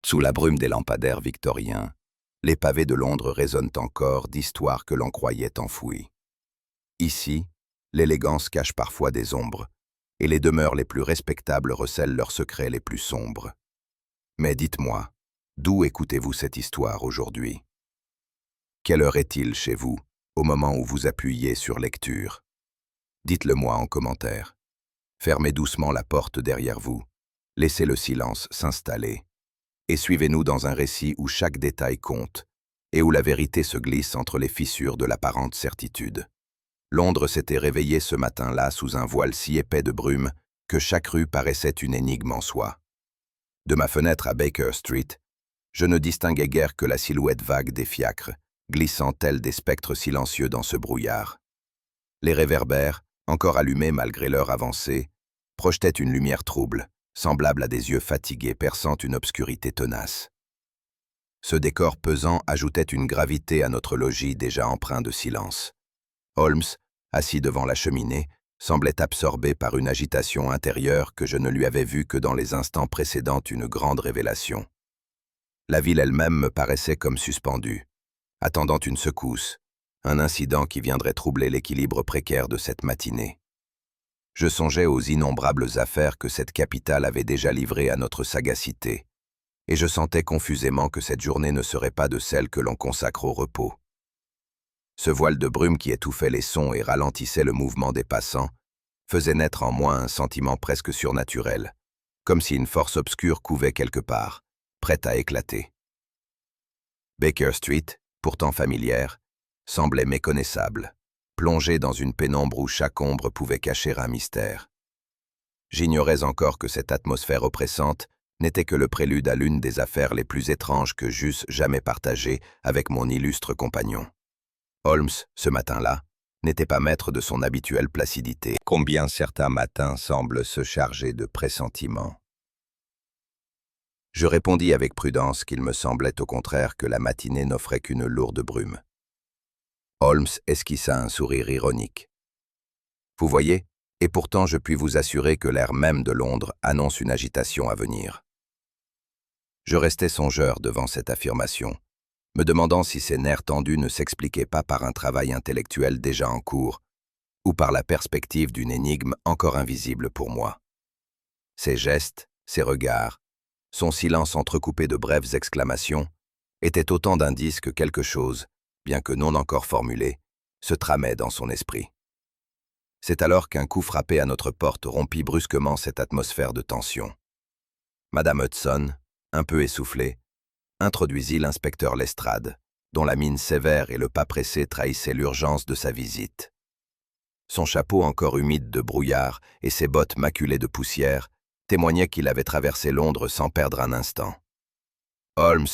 Sous la brume des lampadaires victoriens, les pavés de Londres résonnent encore d'histoires que l'on croyait enfouies. Ici, l'élégance cache parfois des ombres, et les demeures les plus respectables recèlent leurs secrets les plus sombres. Mais dites-moi, d'où écoutez-vous cette histoire aujourd'hui? Quelle heure est-il chez vous, au moment où vous appuyez sur lecture? Dites-le-moi en commentaire. Fermez doucement la porte derrière vous, laissez le silence s'installer, et suivez-nous dans un récit où chaque détail compte, et où la vérité se glisse entre les fissures de l'apparente certitude. Londres s'était réveillée ce matin-là sous un voile si épais de brume que chaque rue paraissait une énigme en soi. De ma fenêtre à Baker Street, je ne distinguais guère que la silhouette vague des fiacres, glissant tels des spectres silencieux dans ce brouillard. Les réverbères, encore allumés malgré l'heure avancée, projetaient une lumière trouble, semblable à des yeux fatigués perçant une obscurité tenace. Ce décor pesant ajoutait une gravité à notre logis déjà empreint de silence. Holmes, assis devant la cheminée, semblait absorbé par une agitation intérieure que je ne lui avais vue que dans les instants précédant une grande révélation. La ville elle-même me paraissait comme suspendue, attendant une secousse, un incident qui viendrait troubler l'équilibre précaire de cette matinée. Je songeais aux innombrables affaires que cette capitale avait déjà livrées à notre sagacité, et je sentais confusément que cette journée ne serait pas de celles que l'on consacre au repos. Ce voile de brume qui étouffait les sons et ralentissait le mouvement des passants faisait naître en moi un sentiment presque surnaturel, comme si une force obscure couvait quelque part, prête à éclater. Baker Street, pourtant familière, semblait méconnaissable, plongée dans une pénombre où chaque ombre pouvait cacher un mystère. J'ignorais encore que cette atmosphère oppressante n'était que le prélude à l'une des affaires les plus étranges que j'eusse jamais partagées avec mon illustre compagnon. Holmes, ce matin-là, n'était pas maître de son habituelle placidité. Combien certains matins semblent se charger de pressentiments. Je répondis avec prudence qu'il me semblait au contraire que la matinée n'offrait qu'une lourde brume. Holmes esquissa un sourire ironique. Vous voyez, et pourtant je puis vous assurer que l'air même de Londres annonce une agitation à venir. Je restais songeur devant cette affirmation, me demandant si ces nerfs tendus ne s'expliquaient pas par un travail intellectuel déjà en cours, ou par la perspective d'une énigme encore invisible pour moi. Ses gestes, ses regards, son silence entrecoupé de brèves exclamations, étaient autant d'indices que quelque chose, bien que non encore formulé, se tramait dans son esprit. C'est alors qu'un coup frappé à notre porte rompit brusquement cette atmosphère de tension. Madame Hudson, un peu essoufflée, introduisit l'inspecteur Lestrade, dont la mine sévère et le pas pressé trahissaient l'urgence de sa visite. Son chapeau encore humide de brouillard et ses bottes maculées de poussière témoignaient qu'il avait traversé Londres sans perdre un instant. « Holmes,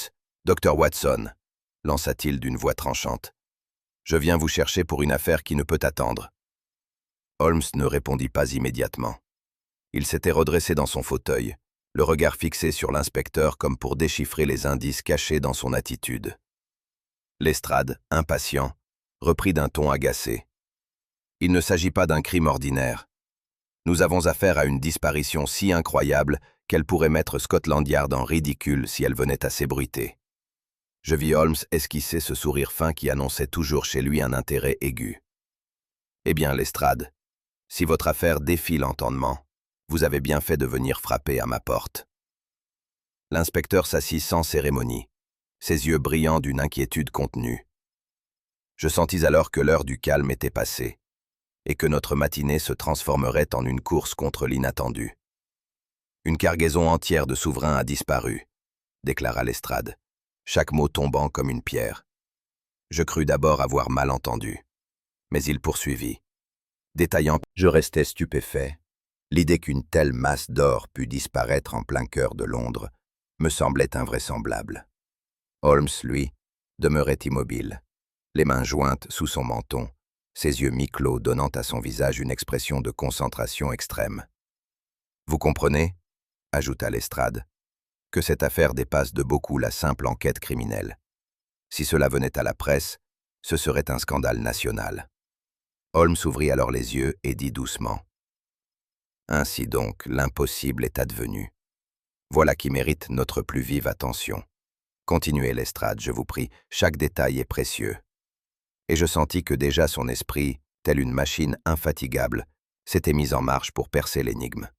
Dr. Watson », lança-t-il d'une voix tranchante. « Je viens vous chercher pour une affaire qui ne peut attendre. » Holmes ne répondit pas immédiatement. Il s'était redressé dans son fauteuil, le regard fixé sur l'inspecteur comme pour déchiffrer les indices cachés dans son attitude. Lestrade, impatient, reprit d'un ton agacé. « Il ne s'agit pas d'un crime ordinaire. Nous avons affaire à une disparition si incroyable qu'elle pourrait mettre Scotland Yard en ridicule si elle venait à s'ébruiter. » Je vis Holmes esquisser ce sourire fin qui annonçait toujours chez lui un intérêt aigu. « Eh bien, Lestrade, si votre affaire défie l'entendement, vous avez bien fait de venir frapper à ma porte. » L'inspecteur s'assit sans cérémonie, ses yeux brillants d'une inquiétude contenue. Je sentis alors que l'heure du calme était passée, et que notre matinée se transformerait en une course contre l'inattendu. « Une cargaison entière de souverains a disparu, » déclara Lestrade, chaque mot tombant comme une pierre. Je crus d'abord avoir mal entendu, mais il poursuivit, détaillant. Je restais stupéfait. L'idée qu'une telle masse d'or pût disparaître en plein cœur de Londres me semblait invraisemblable. Holmes, lui, demeurait immobile, les mains jointes sous son menton, ses yeux mi-clos donnant à son visage une expression de concentration extrême. « Vous comprenez, » ajouta Lestrade, « que cette affaire dépasse de beaucoup la simple enquête criminelle. Si cela venait à la presse, ce serait un scandale national. » Holmes ouvrit alors les yeux et dit doucement. « Ainsi donc, l'impossible est advenu. Voilà qui mérite notre plus vive attention. Continuez, Lestrade, je vous prie, chaque détail est précieux. Et je sentis que déjà son esprit, tel une machine infatigable, s'était mis en marche pour percer l'énigme.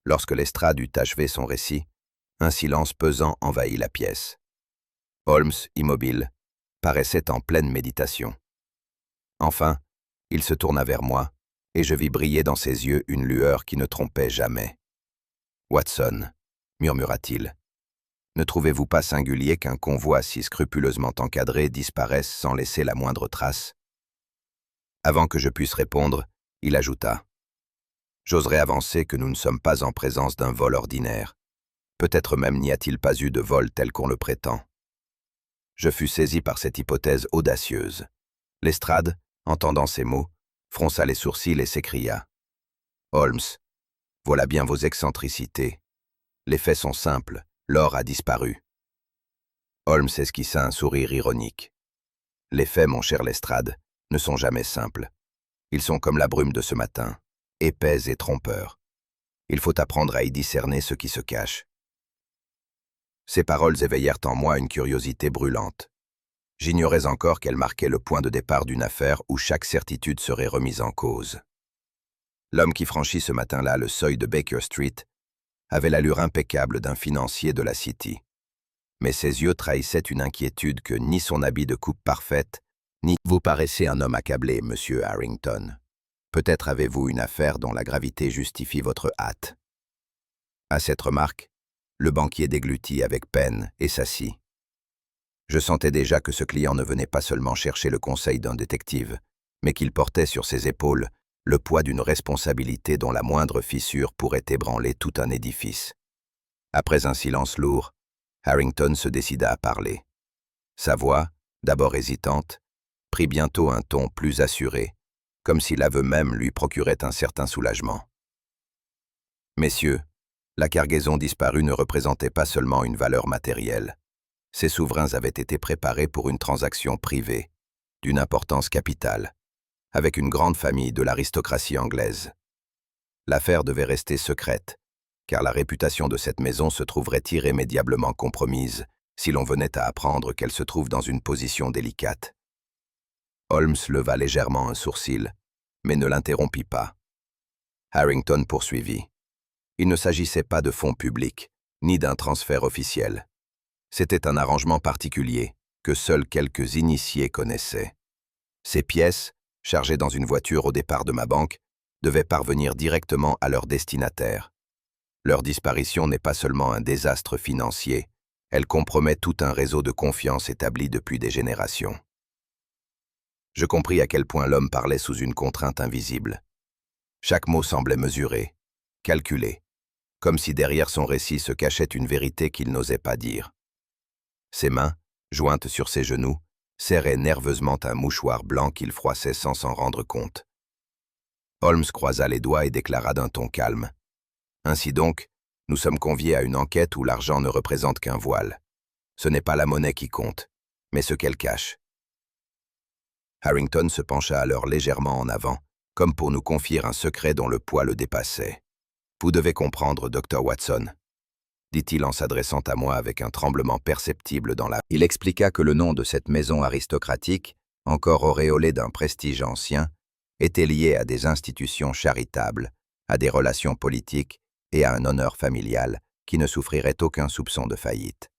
Lorsque Lestrade eut achevé son récit, un silence pesant envahit la pièce. Holmes, immobile, paraissait en pleine méditation. Enfin, il se tourna vers moi, et je vis briller dans ses yeux une lueur qui ne trompait jamais. « Watson, » murmura-t-il, « ne trouvez-vous pas singulier qu'un convoi si scrupuleusement encadré disparaisse sans laisser la moindre trace ?» Avant que je puisse répondre, il ajouta « J'oserais avancer que nous ne sommes pas en présence d'un vol ordinaire. Peut-être même n'y a-t-il pas eu de vol tel qu'on le prétend. » Je fus saisi par cette hypothèse audacieuse. Lestrade, entendant ces mots, fronça les sourcils et s'écria « Holmes, voilà bien vos excentricités. Les faits sont simples, l'or a disparu. » Holmes esquissa un sourire ironique. « Les faits, mon cher Lestrade, ne sont jamais simples. Ils sont comme la brume de ce matin, épais et trompeurs. Il faut apprendre à y discerner ce qui se cache. » Ces paroles éveillèrent en moi une curiosité brûlante. J'ignorais encore qu'elles marquaient le point de départ d'une affaire où chaque certitude serait remise en cause. L'homme qui franchit ce matin-là le seuil de Baker Street avait l'allure impeccable d'un financier de la City. Mais ses yeux trahissaient une inquiétude que ni son habit de coupe parfaite, ni « Vous paraissez un homme accablé, monsieur Harrington. Peut-être avez-vous une affaire dont la gravité justifie votre hâte. » À cette remarque, le banquier déglutit avec peine et s'assit. Je sentais déjà que ce client ne venait pas seulement chercher le conseil d'un détective, mais qu'il portait sur ses épaules le poids d'une responsabilité dont la moindre fissure pourrait ébranler tout un édifice. Après un silence lourd, Harrington se décida à parler. Sa voix, d'abord hésitante, prit bientôt un ton plus assuré, comme si l'aveu même lui procurait un certain soulagement. « Messieurs, la cargaison disparue ne représentait pas seulement une valeur matérielle. Ces souverains avaient été préparés pour une transaction privée, d'une importance capitale, avec une grande famille de l'aristocratie anglaise. L'affaire devait rester secrète, car la réputation de cette maison se trouverait irrémédiablement compromise si l'on venait à apprendre qu'elle se trouve dans une position délicate. » Holmes leva légèrement un sourcil, mais ne l'interrompit pas. Harrington poursuivit. Il ne s'agissait pas de fonds publics, ni d'un transfert officiel. C'était un arrangement particulier que seuls quelques initiés connaissaient. Ces pièces, chargées dans une voiture au départ de ma banque, devaient parvenir directement à leur destinataire. Leur disparition n'est pas seulement un désastre financier, elle compromet tout un réseau de confiance établi depuis des générations. Je compris à quel point l'homme parlait sous une contrainte invisible. Chaque mot semblait mesuré, calculé, comme si derrière son récit se cachait une vérité qu'il n'osait pas dire. Ses mains, jointes sur ses genoux, serraient nerveusement un mouchoir blanc qu'il froissait sans s'en rendre compte. Holmes croisa les doigts et déclara d'un ton calme. « Ainsi donc, nous sommes conviés à une enquête où l'argent ne représente qu'un voile. Ce n'est pas la monnaie qui compte, mais ce qu'elle cache. » Harrington se pencha alors légèrement en avant, comme pour nous confier un secret dont le poids le dépassait. « Vous devez comprendre, Dr. Watson, » dit-il en s'adressant à moi avec un tremblement perceptible dans la... Il expliqua que le nom de cette maison aristocratique, encore auréolée d'un prestige ancien, était lié à des institutions charitables, à des relations politiques et à un honneur familial qui ne souffrirait aucun soupçon de faillite.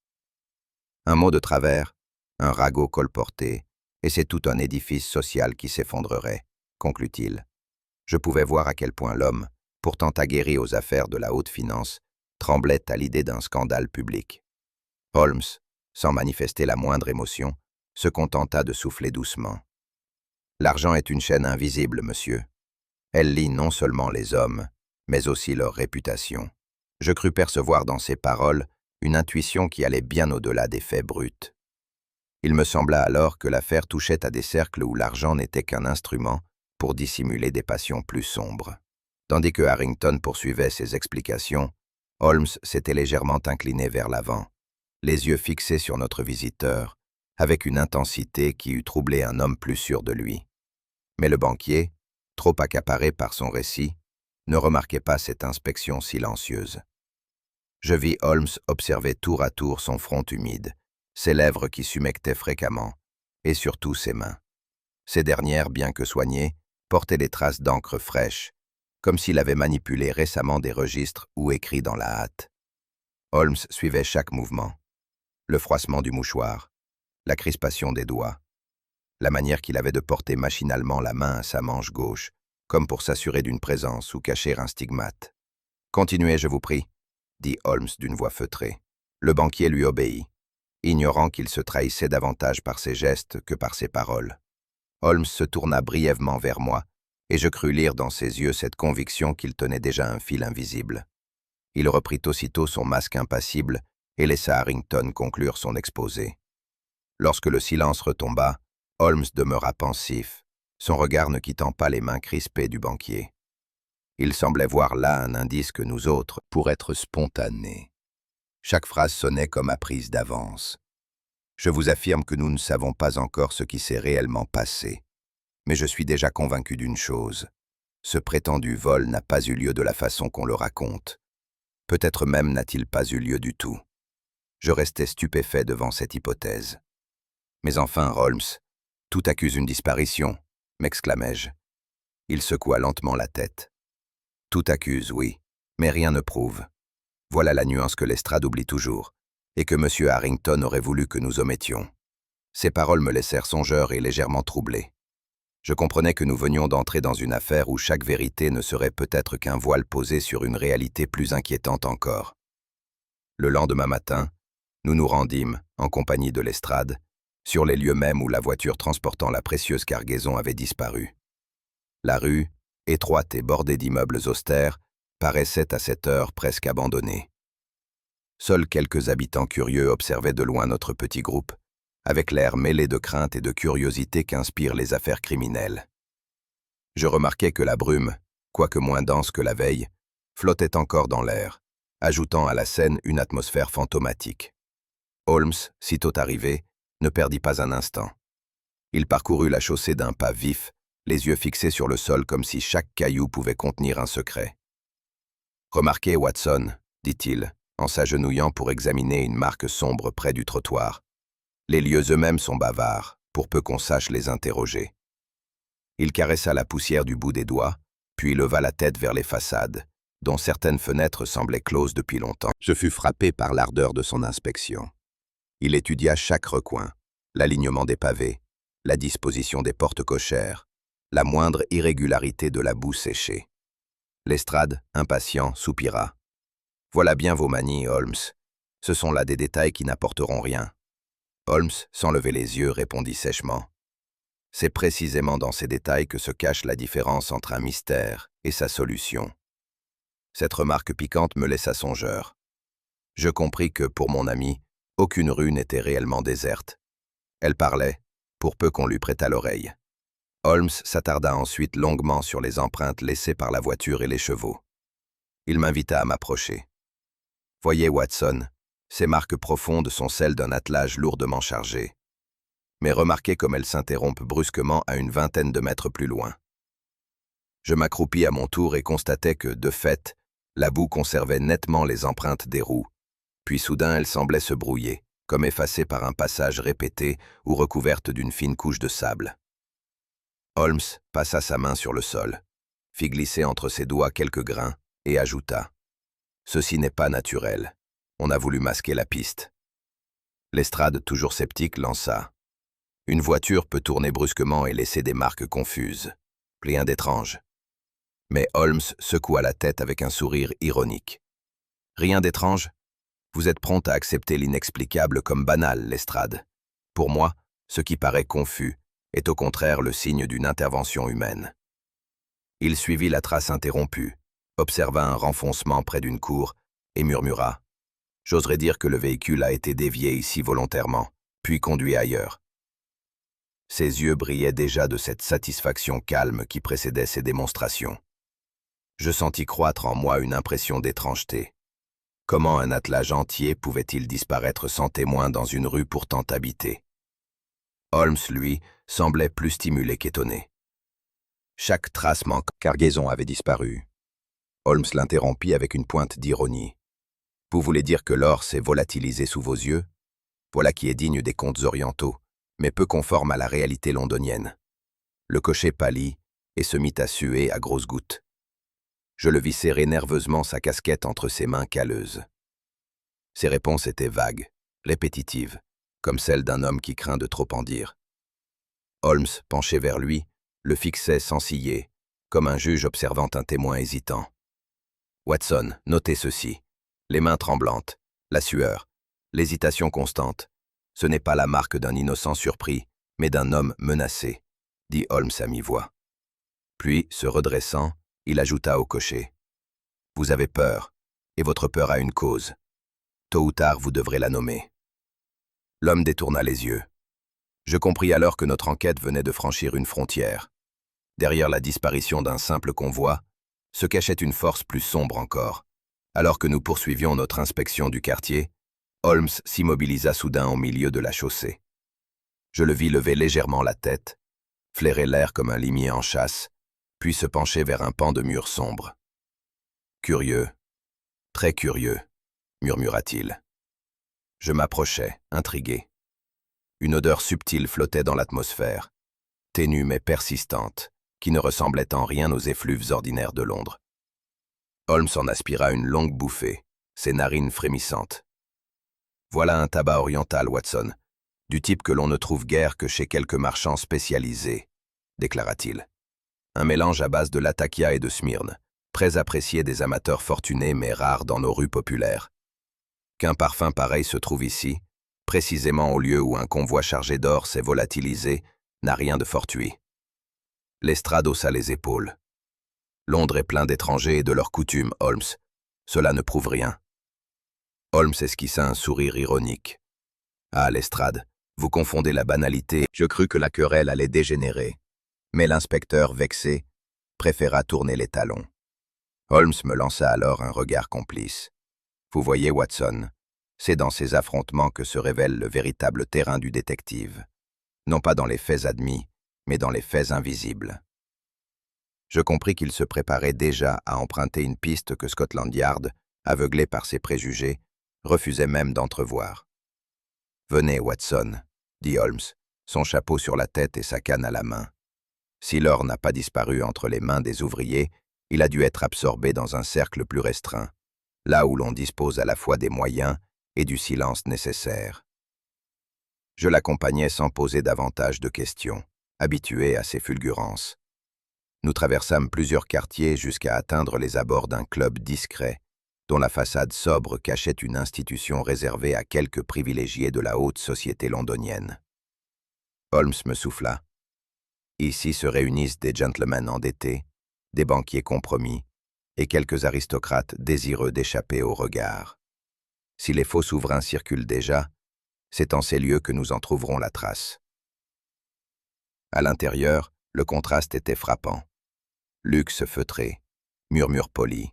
Un mot de travers, un ragot colporté, et c'est tout un édifice social qui s'effondrerait, conclut-il. Je pouvais voir à quel point l'homme, pourtant aguerri aux affaires de la haute finance, tremblait à l'idée d'un scandale public. Holmes, sans manifester la moindre émotion, se contenta de souffler doucement. « L'argent est une chaîne invisible, monsieur. Elle lie non seulement les hommes, mais aussi leur réputation. » Je crus percevoir dans ses paroles une intuition qui allait bien au-delà des faits bruts. Il me sembla alors que l'affaire touchait à des cercles où l'argent n'était qu'un instrument pour dissimuler des passions plus sombres. Tandis que Harrington poursuivait ses explications, Holmes s'était légèrement incliné vers l'avant, les yeux fixés sur notre visiteur, avec une intensité qui eût troublé un homme plus sûr de lui. Mais le banquier, trop accaparé par son récit, ne remarquait pas cette inspection silencieuse. Je vis Holmes observer tour à tour son front humide, ses lèvres qui s'humectaient fréquemment, et surtout ses mains. Ces dernières, bien que soignées, portaient des traces d'encre fraîche, comme s'il avait manipulé récemment des registres ou écrit dans la hâte. Holmes suivait chaque mouvement. Le froissement du mouchoir, la crispation des doigts, la manière qu'il avait de porter machinalement la main à sa manche gauche, comme pour s'assurer d'une présence ou cacher un stigmate. « Continuez, je vous prie », dit Holmes d'une voix feutrée. Le banquier lui obéit, ignorant qu'il se trahissait davantage par ses gestes que par ses paroles. Holmes se tourna brièvement vers moi, et je crus lire dans ses yeux cette conviction qu'il tenait déjà un fil invisible. Il reprit aussitôt son masque impassible et laissa Harrington conclure son exposé. Lorsque le silence retomba, Holmes demeura pensif, son regard ne quittant pas les mains crispées du banquier. Il semblait voir là un indice que nous autres, pour être spontanés. Chaque phrase sonnait comme apprise d'avance. Je vous affirme que nous ne savons pas encore ce qui s'est réellement passé. Mais je suis déjà convaincu d'une chose. Ce prétendu vol n'a pas eu lieu de la façon qu'on le raconte. Peut-être même n'a-t-il pas eu lieu du tout. Je restais stupéfait devant cette hypothèse. Mais enfin, Holmes, tout accuse une disparition, m'exclamai-je. Il secoua lentement la tête. Tout accuse, oui, mais rien ne prouve. Voilà la nuance que Lestrade oublie toujours, et que M. Harrington aurait voulu que nous omettions. Ces paroles me laissèrent songeur et légèrement troublé. Je comprenais que nous venions d'entrer dans une affaire où chaque vérité ne serait peut-être qu'un voile posé sur une réalité plus inquiétante encore. Le lendemain matin, nous nous rendîmes, en compagnie de Lestrade, sur les lieux mêmes où la voiture transportant la précieuse cargaison avait disparu. La rue, étroite et bordée d'immeubles austères, paraissait à cette heure presque abandonnée. Seuls quelques habitants curieux observaient de loin notre petit groupe, avec l'air mêlé de crainte et de curiosité qu'inspirent les affaires criminelles. Je remarquai que la brume, quoique moins dense que la veille, flottait encore dans l'air, ajoutant à la scène une atmosphère fantomatique. Holmes, sitôt arrivé, ne perdit pas un instant. Il parcourut la chaussée d'un pas vif, les yeux fixés sur le sol comme si chaque caillou pouvait contenir un secret. « Remarquez, Watson, » dit-il, en s'agenouillant pour examiner une marque sombre près du trottoir. Les lieux eux-mêmes sont bavards, pour peu qu'on sache les interroger. Il caressa la poussière du bout des doigts, puis leva la tête vers les façades, dont certaines fenêtres semblaient closes depuis longtemps. Je fus frappé par l'ardeur de son inspection. Il étudia chaque recoin, l'alignement des pavés, la disposition des portes cochères, la moindre irrégularité de la boue séchée. Lestrade, impatient, soupira. « Voilà bien vos manies, Holmes. Ce sont là des détails qui n'apporteront rien. » Holmes, sans lever les yeux, répondit sèchement. « C'est précisément dans ces détails que se cache la différence entre un mystère et sa solution. » Cette remarque piquante me laissa songeur. Je compris que, pour mon ami, aucune rue n'était réellement déserte. Elle parlait, pour peu qu'on lui prêtât l'oreille. Holmes s'attarda ensuite longuement sur les empreintes laissées par la voiture et les chevaux. Il m'invita à m'approcher. « Voyez, Watson, ces marques profondes sont celles d'un attelage lourdement chargé. Mais remarquez comme elles s'interrompent brusquement à une vingtaine de mètres plus loin. » Je m'accroupis à mon tour et constatai que, de fait, la boue conservait nettement les empreintes des roues, puis soudain elle semblait se brouiller, comme effacée par un passage répété ou recouverte d'une fine couche de sable. Holmes passa sa main sur le sol, fit glisser entre ses doigts quelques grains et ajouta « Ceci n'est pas naturel. On a voulu masquer la piste. » Lestrade, toujours sceptique, lança « Une voiture peut tourner brusquement et laisser des marques confuses. Rien d'étrange. » Mais Holmes secoua la tête avec un sourire ironique. « Rien d'étrange? Vous êtes prompt à accepter l'inexplicable comme banal, Lestrade. Pour moi, ce qui paraît confus est au contraire le signe d'une intervention humaine. » Il suivit la trace interrompue, observa un renfoncement près d'une cour et murmura « J'oserais dire que le véhicule a été dévié ici volontairement, puis conduit ailleurs. » Ses yeux brillaient déjà de cette satisfaction calme qui précédait ses démonstrations. Je sentis croître en moi une impression d'étrangeté. Comment un attelage entier pouvait-il disparaître sans témoin dans une rue pourtant habitée? Holmes, lui, semblait plus stimulé qu'étonné. Chaque trace manquante cargaison avait disparu. Holmes l'interrompit avec une pointe d'ironie. Vous voulez dire que l'or s'est volatilisé sous vos yeux? Voilà qui est digne des contes orientaux, mais peu conforme à la réalité londonienne. Le cocher pâlit et se mit à suer à grosses gouttes. Je le vis serrer nerveusement sa casquette entre ses mains calleuses. Ses réponses étaient vagues, répétitives, comme celles d'un homme qui craint de trop en dire. Holmes, penché vers lui, le fixait sans ciller, comme un juge observant un témoin hésitant. Watson, notez ceci. Les mains tremblantes, la sueur, l'hésitation constante. Ce n'est pas la marque d'un innocent surpris, mais d'un homme menacé, dit Holmes à mi-voix. Puis, se redressant, il ajouta au cocher. Vous avez peur, et votre peur a une cause. Tôt ou tard, vous devrez la nommer. L'homme détourna les yeux. Je compris alors que notre enquête venait de franchir une frontière. Derrière la disparition d'un simple convoi, se cachait une force plus sombre encore. Alors que nous poursuivions notre inspection du quartier, Holmes s'immobilisa soudain au milieu de la chaussée. Je le vis lever légèrement la tête, flairer l'air comme un limier en chasse, puis se pencher vers un pan de mur sombre. « Curieux, très curieux », murmura-t-il. Je m'approchai, intrigué. Une odeur subtile flottait dans l'atmosphère, ténue mais persistante, qui ne ressemblait en rien aux effluves ordinaires de Londres. Holmes en aspira une longue bouffée, ses narines frémissantes. « Voilà un tabac oriental, Watson, du type que l'on ne trouve guère que chez quelques marchands spécialisés, » déclara-t-il. « Un mélange à base de latakia et de Smyrne, très apprécié des amateurs fortunés mais rare dans nos rues populaires. Qu'un parfum pareil se trouve ici, précisément au lieu où un convoi chargé d'or s'est volatilisé, n'a rien de fortuit. » Lestrade haussa les épaules. « Londres est plein d'étrangers et de leurs coutumes, Holmes. Cela ne prouve rien. » Holmes esquissa un sourire ironique. « Ah, Lestrade, vous confondez la banalité. Je crus que la querelle allait dégénérer. » Mais l'inspecteur, vexé, préféra tourner les talons. Holmes me lança alors un regard complice. « Vous voyez, Watson, c'est dans ces affrontements que se révèle le véritable terrain du détective. Non pas dans les faits admis, mais dans les faits invisibles. » Je compris qu'il se préparait déjà à emprunter une piste que Scotland Yard, aveuglé par ses préjugés, refusait même d'entrevoir. « Venez, Watson, » dit Holmes, son chapeau sur la tête et sa canne à la main. Si l'or n'a pas disparu entre les mains des ouvriers, il a dû être absorbé dans un cercle plus restreint, là où l'on dispose à la fois des moyens et du silence nécessaire. Je l'accompagnais sans poser davantage de questions, habitué à ses fulgurances. Nous traversâmes plusieurs quartiers jusqu'à atteindre les abords d'un club discret, dont la façade sobre cachait une institution réservée à quelques privilégiés de la haute société londonienne. Holmes me souffla. Ici se réunissent des gentlemen endettés, des banquiers compromis et quelques aristocrates désireux d'échapper au regard. Si les faux souverains circulent déjà, c'est en ces lieux que nous en trouverons la trace. À l'intérieur, le contraste était frappant. Luxe feutré, murmures polis,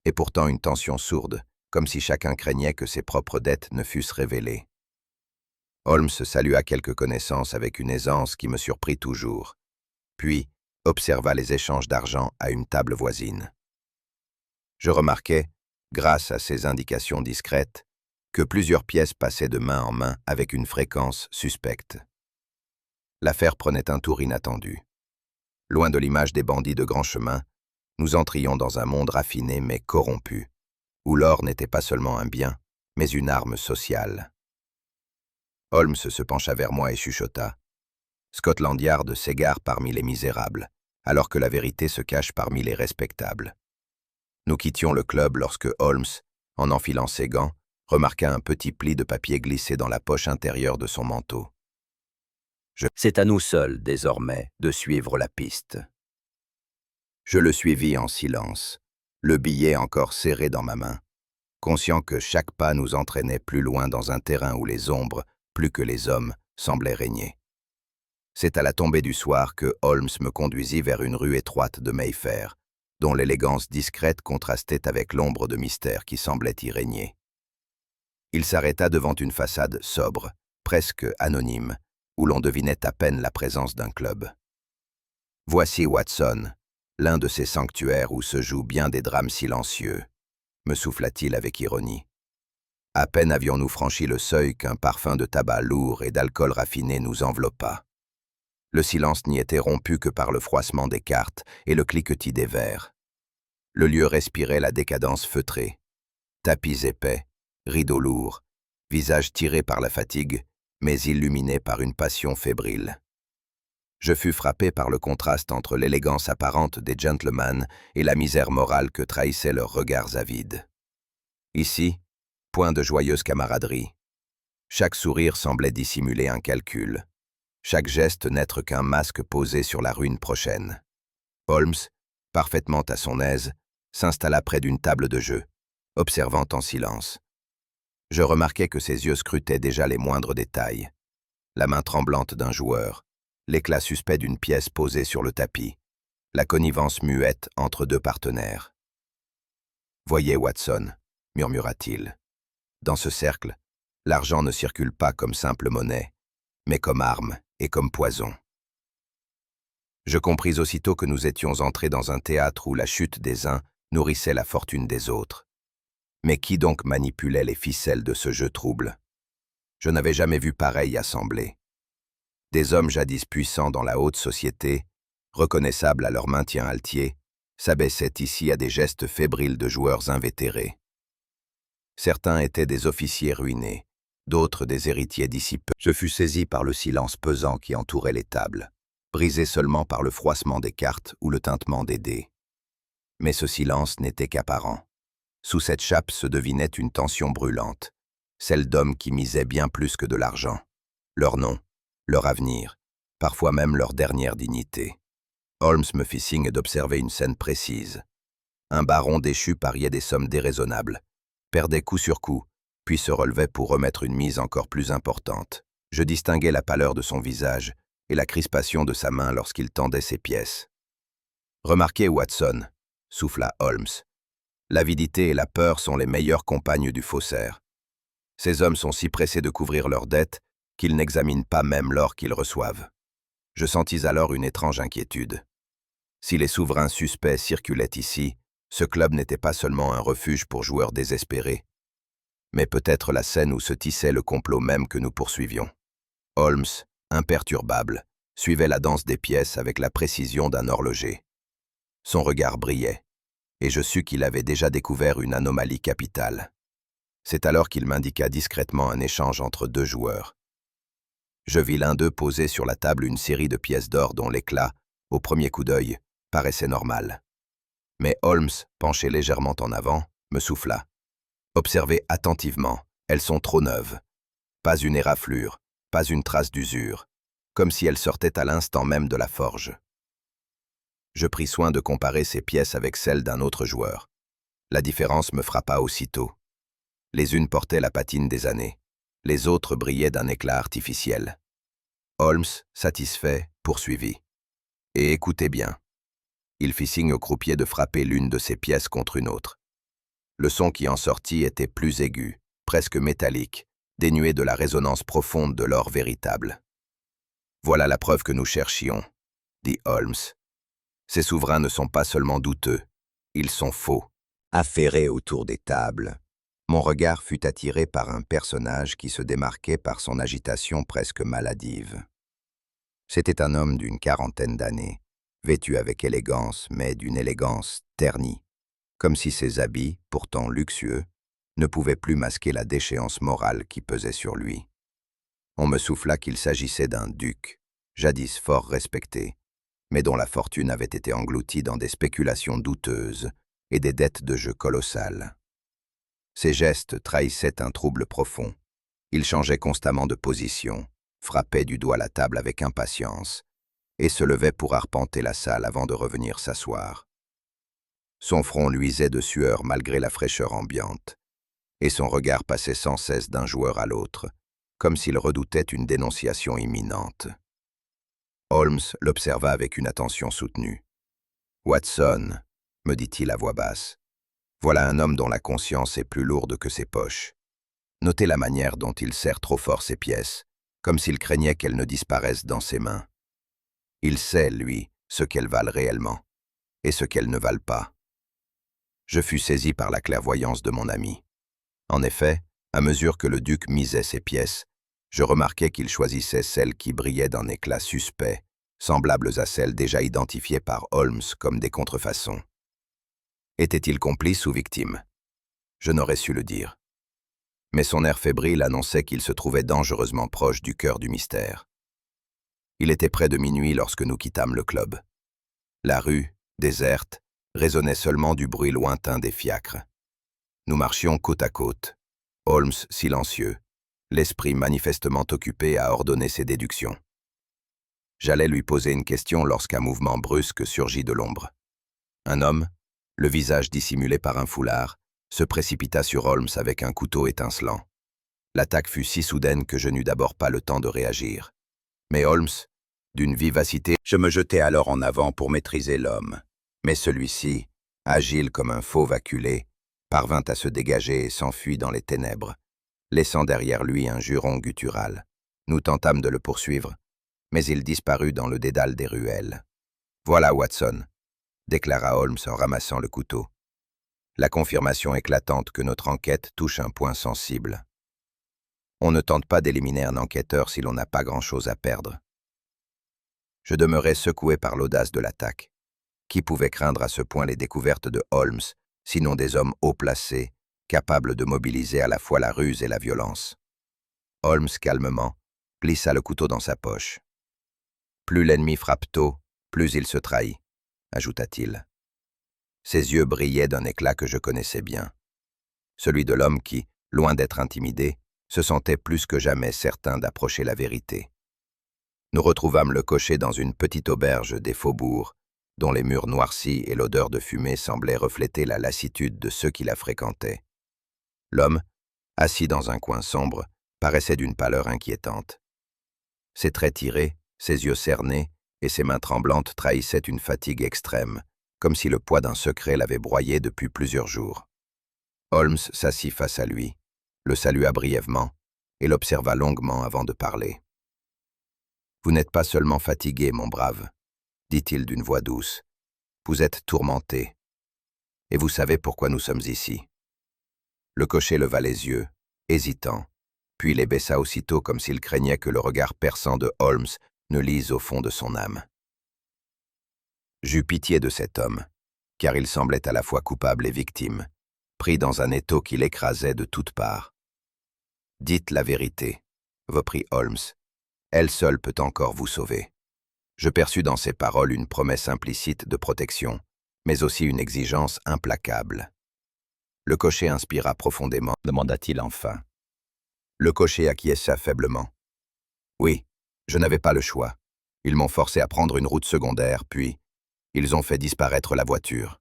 et pourtant une tension sourde, comme si chacun craignait que ses propres dettes ne fussent révélées. Holmes salua quelques connaissances avec une aisance qui me surprit toujours, puis observa les échanges d'argent à une table voisine. Je remarquai, grâce à ces indications discrètes, que plusieurs pièces passaient de main en main avec une fréquence suspecte. L'affaire prenait un tour inattendu. Loin de l'image des bandits de grand chemin, nous entrions dans un monde raffiné mais corrompu, où l'or n'était pas seulement un bien, mais une arme sociale. Holmes se pencha vers moi et chuchota. Scotland Yard s'égare parmi les misérables, alors que la vérité se cache parmi les respectables. Nous quittions le club lorsque Holmes, en enfilant ses gants, remarqua un petit pli de papier glissé dans la poche intérieure de son manteau. C'est à nous seuls, désormais, de suivre la piste. Je le suivis en silence, le billet encore serré dans ma main, conscient que chaque pas nous entraînait plus loin dans un terrain où les ombres, plus que les hommes, semblaient régner. C'est à la tombée du soir que Holmes me conduisit vers une rue étroite de Mayfair, dont l'élégance discrète contrastait avec l'ombre de mystère qui semblait y régner. Il s'arrêta devant une façade sobre, presque anonyme, où l'on devinait à peine la présence d'un club. « Voici Watson, l'un de ces sanctuaires où se jouent bien des drames silencieux », me souffla-t-il avec ironie. À peine avions-nous franchi le seuil qu'un parfum de tabac lourd et d'alcool raffiné nous enveloppa. Le silence n'y était rompu que par le froissement des cartes et le cliquetis des verres. Le lieu respirait la décadence feutrée. Tapis épais, rideaux lourds, visages tirés par la fatigue, mais illuminés par une passion fébrile. Je fus frappé par le contraste entre l'élégance apparente des gentlemen et la misère morale que trahissaient leurs regards avides. Ici, point de joyeuse camaraderie. Chaque sourire semblait dissimuler un calcul. Chaque geste n'être qu'un masque posé sur la ruine prochaine. Holmes, parfaitement à son aise, s'installa près d'une table de jeu, observant en silence. Je remarquai que ses yeux scrutaient déjà les moindres détails. La main tremblante d'un joueur, l'éclat suspect d'une pièce posée sur le tapis, la connivence muette entre deux partenaires. « Voyez, Watson, » murmura-t-il. « Dans ce cercle, l'argent ne circule pas comme simple monnaie, mais comme arme et comme poison. » Je compris aussitôt que nous étions entrés dans un théâtre où la chute des uns nourrissait la fortune des autres. Mais qui donc manipulait les ficelles de ce jeu trouble? Je n'avais jamais vu pareille assemblée. Des hommes jadis puissants dans la haute société, reconnaissables à leur maintien altier, s'abaissaient ici à des gestes fébriles de joueurs invétérés. Certains étaient des officiers ruinés, d'autres des héritiers dissipés. Je fus saisi par le silence pesant qui entourait les tables, brisé seulement par le froissement des cartes ou le tintement des dés. Mais ce silence n'était qu'apparent. Sous cette chape se devinait une tension brûlante, celle d'hommes qui misaient bien plus que de l'argent. Leur nom, leur avenir, parfois même leur dernière dignité. Holmes me fit signe d'observer une scène précise. Un baron déchu pariait des sommes déraisonnables, perdait coup sur coup, puis se relevait pour remettre une mise encore plus importante. Je distinguais la pâleur de son visage et la crispation de sa main lorsqu'il tendait ses pièces. « Remarquez, Watson, » souffla Holmes. « L'avidité et la peur sont les meilleures compagnes du faussaire. Ces hommes sont si pressés de couvrir leurs dettes qu'ils n'examinent pas même l'or qu'ils reçoivent. » Je sentis alors une étrange inquiétude. Si les souverains suspects circulaient ici, ce club n'était pas seulement un refuge pour joueurs désespérés, mais peut-être la scène où se tissait le complot même que nous poursuivions. Holmes, imperturbable, suivait la danse des pièces avec la précision d'un horloger. Son regard brillait, et je sus qu'il avait déjà découvert une anomalie capitale. C'est alors qu'il m'indiqua discrètement un échange entre deux joueurs. Je vis l'un d'eux poser sur la table une série de pièces d'or dont l'éclat, au premier coup d'œil, paraissait normal. Mais Holmes, penché légèrement en avant, me souffla. « Observez attentivement, elles sont trop neuves. Pas une éraflure, pas une trace d'usure, comme si elles sortaient à l'instant même de la forge. » Je pris soin de comparer ces pièces avec celles d'un autre joueur. La différence me frappa aussitôt. Les unes portaient la patine des années, les autres brillaient d'un éclat artificiel. Holmes, satisfait, poursuivit. « Et écoutez bien. » Il fit signe au croupier de frapper l'une de ses pièces contre une autre. Le son qui en sortit était plus aigu, presque métallique, dénué de la résonance profonde de l'or véritable. « Voilà la preuve que nous cherchions, » dit Holmes. « Ces souverains ne sont pas seulement douteux, ils sont faux. » Affairé autour des tables, mon regard fut attiré par un personnage qui se démarquait par son agitation presque maladive. C'était un homme d'une quarantaine d'années, vêtu avec élégance, mais d'une élégance ternie, comme si ses habits, pourtant luxueux, ne pouvaient plus masquer la déchéance morale qui pesait sur lui. On me souffla qu'il s'agissait d'un duc, jadis fort respecté, mais dont la fortune avait été engloutie dans des spéculations douteuses et des dettes de jeu colossales. Ses gestes trahissaient un trouble profond. Il changeait constamment de position, frappait du doigt la table avec impatience, et se levait pour arpenter la salle avant de revenir s'asseoir. Son front luisait de sueur malgré la fraîcheur ambiante, et son regard passait sans cesse d'un joueur à l'autre, comme s'il redoutait une dénonciation imminente. Holmes l'observa avec une attention soutenue. « Watson, » me dit-il à voix basse, « voilà un homme dont la conscience est plus lourde que ses poches. Notez la manière dont il serre trop fort ses pièces, comme s'il craignait qu'elles ne disparaissent dans ses mains. Il sait, lui, ce qu'elles valent réellement, et ce qu'elles ne valent pas. » Je fus saisi par la clairvoyance de mon ami. En effet, À mesure que le duc misait ses pièces, je remarquais qu'il choisissait celles qui brillaient d'un éclat suspect, semblables à celles déjà identifiées par Holmes comme des contrefaçons. Était-il complice ou victime? Je n'aurais su le dire. Mais son air fébrile annonçait qu'il se trouvait dangereusement proche du cœur du mystère. Il était près de minuit lorsque nous quittâmes le club. La rue, déserte, résonnait seulement du bruit lointain des fiacres. Nous marchions côte à côte, Holmes silencieux, l'esprit manifestement occupé à ordonner ses déductions. J'allais lui poser une question lorsqu'un mouvement brusque surgit de l'ombre. Un homme, le visage dissimulé par un foulard, se précipita sur Holmes avec un couteau étincelant. L'attaque fut si soudaine que je n'eus d'abord pas le temps de réagir. Mais Holmes, d'une vivacité, je me jetai alors en avant pour maîtriser l'homme. Mais celui-ci, agile comme un fauve acculé, parvint à se dégager et s'enfuit dans les ténèbres, laissant derrière lui un juron guttural. Nous tentâmes de le poursuivre, mais il disparut dans le dédale des ruelles. « Voilà Watson », déclara Holmes en ramassant le couteau. La confirmation éclatante que notre enquête touche un point sensible. On ne tente pas d'éliminer un enquêteur si l'on n'a pas grand-chose à perdre. Je demeurais secoué par l'audace de l'attaque. Qui pouvait craindre à ce point les découvertes de Holmes, sinon des hommes haut placés, capables de mobiliser à la fois la ruse et la violence? Holmes, calmement, glissa le couteau dans sa poche. « Plus l'ennemi frappe tôt, plus il se trahit », ajouta-t-il. Ses yeux brillaient d'un éclat que je connaissais bien. Celui de l'homme qui, loin d'être intimidé, se sentait plus que jamais certain d'approcher la vérité. Nous retrouvâmes le cocher dans une petite auberge des faubourgs, dont les murs noircis et l'odeur de fumée semblaient refléter la lassitude de ceux qui la fréquentaient. L'homme, assis dans un coin sombre, paraissait d'une pâleur inquiétante. Ses traits tirés, ses yeux cernés et ses mains tremblantes trahissaient une fatigue extrême, comme si le poids d'un secret l'avait broyé depuis plusieurs jours. Holmes s'assit face à lui, le salua brièvement et l'observa longuement avant de parler. « Vous n'êtes pas seulement fatigué, mon brave, » dit-il d'une voix douce. « Vous êtes tourmenté. Et vous savez pourquoi nous sommes ici. » Le cocher leva les yeux, hésitant, puis les baissa aussitôt comme s'il craignait que le regard perçant de Holmes ne lise au fond de son âme. J'eus pitié de cet homme, car il semblait à la fois coupable et victime, pris dans un étau qui l'écrasait de toutes parts. « Dites la vérité, » reprit Holmes. « Elle seule peut encore vous sauver. » Je perçus dans ses paroles une promesse implicite de protection, mais aussi une exigence implacable. Le cocher inspira profondément, demanda-t-il enfin. Le cocher acquiesça faiblement. Oui, je n'avais pas le choix. Ils m'ont forcé à prendre une route secondaire, puis ils ont fait disparaître la voiture.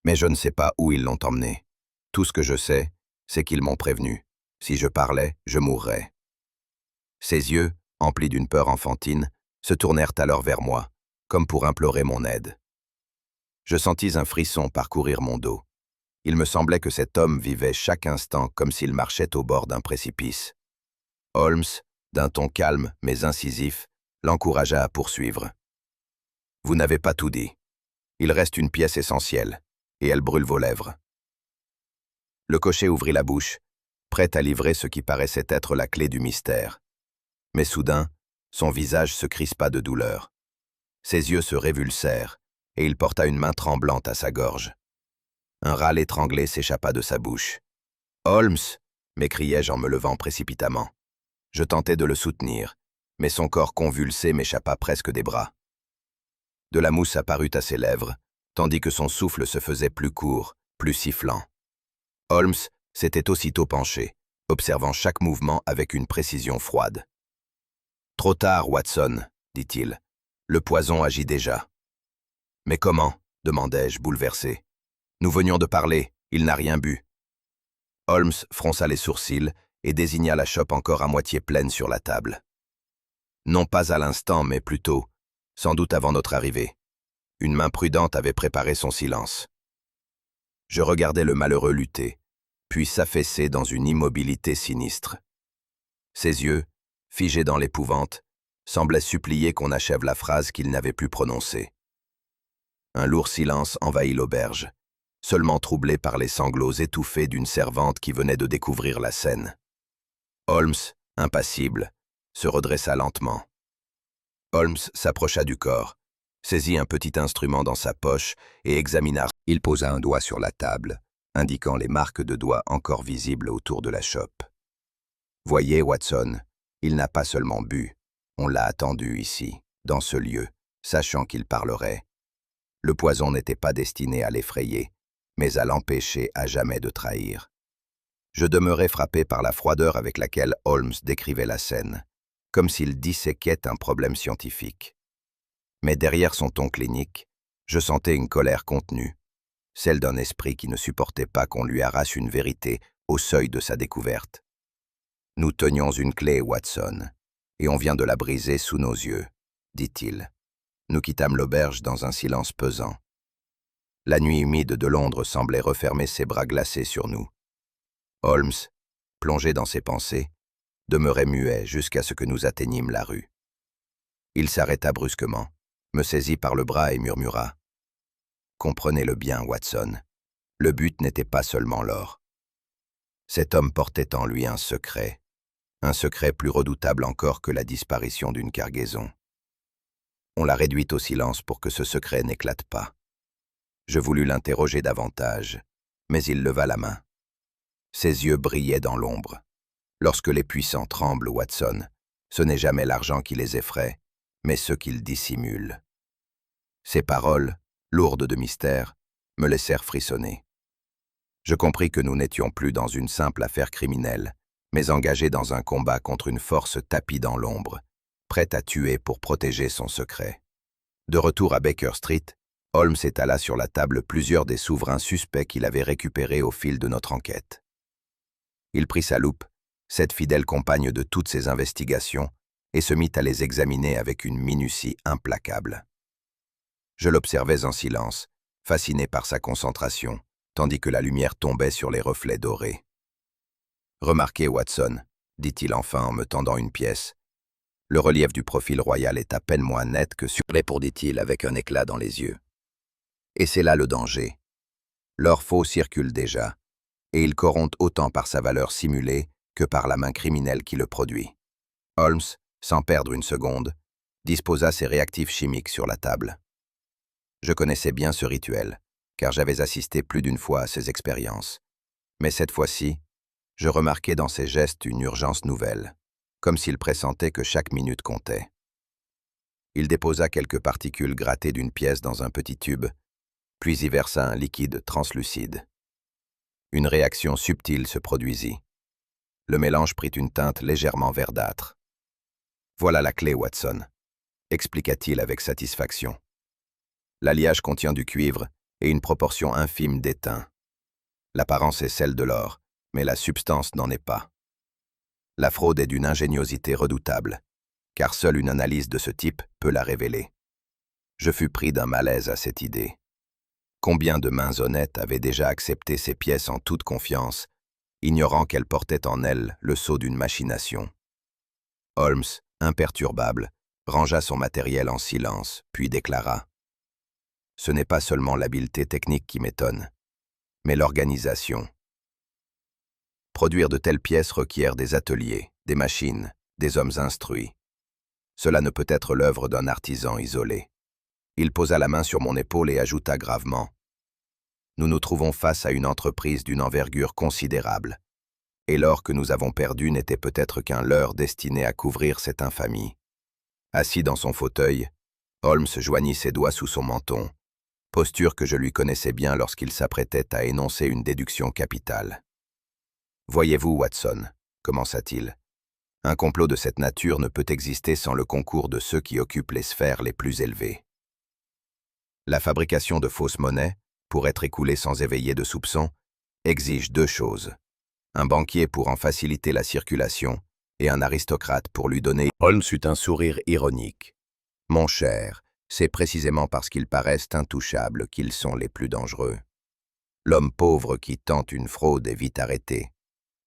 Mais je ne sais pas où ils l'ont emmenée. Tout ce que je sais, c'est qu'ils m'ont prévenu. Si je parlais, je mourrais. Ses yeux, emplis d'une peur enfantine, se tournèrent alors vers moi, comme pour implorer mon aide. Je sentis un frisson parcourir mon dos. Il me semblait que cet homme vivait chaque instant comme s'il marchait au bord d'un précipice. Holmes, d'un ton calme mais incisif, l'encouragea à poursuivre. « Vous n'avez pas tout dit. Il reste une pièce essentielle, et elle brûle vos lèvres. » Le cocher ouvrit la bouche, prêt à livrer ce qui paraissait être la clé du mystère. Mais soudain, son visage se crispa de douleur. Ses yeux se révulsèrent, et il porta une main tremblante à sa gorge. Un râle étranglé s'échappa de sa bouche. « Holmes !» m'écriai-je en me levant précipitamment. Je tentai de le soutenir, mais son corps convulsé m'échappa presque des bras. De la mousse apparut à ses lèvres, tandis que son souffle se faisait plus court, plus sifflant. Holmes s'était aussitôt penché, observant chaque mouvement avec une précision froide. « Trop tard, Watson, » dit-il. « Le poison agit déjà. »« Mais comment ?» demandai-je, bouleversé. « Nous venions de parler, il n'a rien bu. » Holmes fronça les sourcils et désigna la chope encore à moitié pleine sur la table. Non pas à l'instant, mais plutôt, sans doute avant notre arrivée. Une main prudente avait préparé son silence. Je regardais le malheureux lutter, puis s'affaisser dans une immobilité sinistre. Ses yeux, figés dans l'épouvante, semblaient supplier qu'on achève la phrase qu'il n'avait pu prononcer. Un lourd silence envahit l'auberge, seulement troublé par les sanglots étouffés d'une servante qui venait de découvrir la scène. Holmes, impassible, se redressa lentement. Holmes s'approcha du corps, saisit un petit instrument dans sa poche et examina. Il posa un doigt sur la table, indiquant les marques de doigts encore visibles autour de la chope. « Voyez, Watson, il n'a pas seulement bu, on l'a attendu ici, dans ce lieu, sachant qu'il parlerait. Le poison n'était pas destiné à l'effrayer, mais à l'empêcher à jamais de trahir. » Je demeurais frappé par la froideur avec laquelle Holmes décrivait la scène, comme s'il disséquait un problème scientifique. Mais derrière son ton clinique, je sentais une colère contenue, celle d'un esprit qui ne supportait pas qu'on lui arrache une vérité au seuil de sa découverte. « Nous tenions une clé, Watson, et on vient de la briser sous nos yeux, » dit-il. Nous quittâmes l'auberge dans un silence pesant. La nuit humide de Londres semblait refermer ses bras glacés sur nous. Holmes, plongé dans ses pensées, demeurait muet jusqu'à ce que nous atteignîmes la rue. Il s'arrêta brusquement, me saisit par le bras et murmura « Comprenez-le bien, Watson, le but n'était pas seulement l'or. Cet homme portait en lui un secret plus redoutable encore que la disparition d'une cargaison. On l'a réduit au silence pour que ce secret n'éclate pas. Je voulus l'interroger davantage, mais il leva la main. Ses yeux brillaient dans l'ombre. Lorsque les puissants tremblent, Watson, ce n'est jamais l'argent qui les effraie, mais ceux qu'ils dissimulent. » Ces paroles, lourdes de mystère, me laissèrent frissonner. Je compris que nous n'étions plus dans une simple affaire criminelle, mais engagés dans un combat contre une force tapie dans l'ombre, prête à tuer pour protéger son secret. De retour à Baker Street, Holmes étala sur la table plusieurs des souverains suspects qu'il avait récupérés au fil de notre enquête. Il prit sa loupe, cette fidèle compagne de toutes ses investigations, et se mit à les examiner avec une minutie implacable. Je l'observais en silence, fasciné par sa concentration, tandis que la lumière tombait sur les reflets dorés. « Remarquez, Watson, » dit-il enfin en me tendant une pièce. « Le relief du profil royal est à peine moins net que sur les pour, dit-il avec un éclat dans les yeux. Et c'est là le danger. L'or faux circule déjà, et il corrompt autant par sa valeur simulée que par la main criminelle qui le produit. » Holmes, sans perdre une seconde, disposa ses réactifs chimiques sur la table. Je connaissais bien ce rituel, car j'avais assisté plus d'une fois à ses expériences. Mais cette fois-ci, je remarquai dans ses gestes une urgence nouvelle, comme s'il pressentait que chaque minute comptait. Il déposa quelques particules grattées d'une pièce dans un petit tube, puis y versa un liquide translucide. Une réaction subtile se produisit. Le mélange prit une teinte légèrement verdâtre. « Voilà la clé, Watson », expliqua-t-il avec satisfaction. L'alliage contient du cuivre et une proportion infime d'étain. L'apparence est celle de l'or, mais la substance n'en est pas. La fraude est d'une ingéniosité redoutable, car seule une analyse de ce type peut la révéler. Je fus pris d'un malaise à cette idée. Combien de mains honnêtes avaient déjà accepté ces pièces en toute confiance, ignorant qu'elles portaient en elles le sceau d'une machination. Holmes, imperturbable, rangea son matériel en silence, puis déclara « Ce n'est pas seulement l'habileté technique qui m'étonne, mais l'organisation. Produire de telles pièces requiert des ateliers, des machines, des hommes instruits. Cela ne peut être l'œuvre d'un artisan isolé. » Il posa la main sur mon épaule et ajouta gravement « Nous nous trouvons face à une entreprise d'une envergure considérable, et l'or que nous avons perdu n'était peut-être qu'un leurre destiné à couvrir cette infamie. » Assis dans son fauteuil, Holmes joignit ses doigts sous son menton, posture que je lui connaissais bien lorsqu'il s'apprêtait à énoncer une déduction capitale. « Voyez-vous, Watson, » commença-t-il, « un complot de cette nature ne peut exister sans le concours de ceux qui occupent les sphères les plus élevées. La fabrication de fausses monnaies, pour être écoulée sans éveiller de soupçons, exige deux choses. Un banquier pour en faciliter la circulation et un aristocrate pour lui donner... » Holmes eut un sourire ironique. « Mon cher, c'est précisément parce qu'ils paraissent intouchables qu'ils sont les plus dangereux. L'homme pauvre qui tente une fraude est vite arrêté,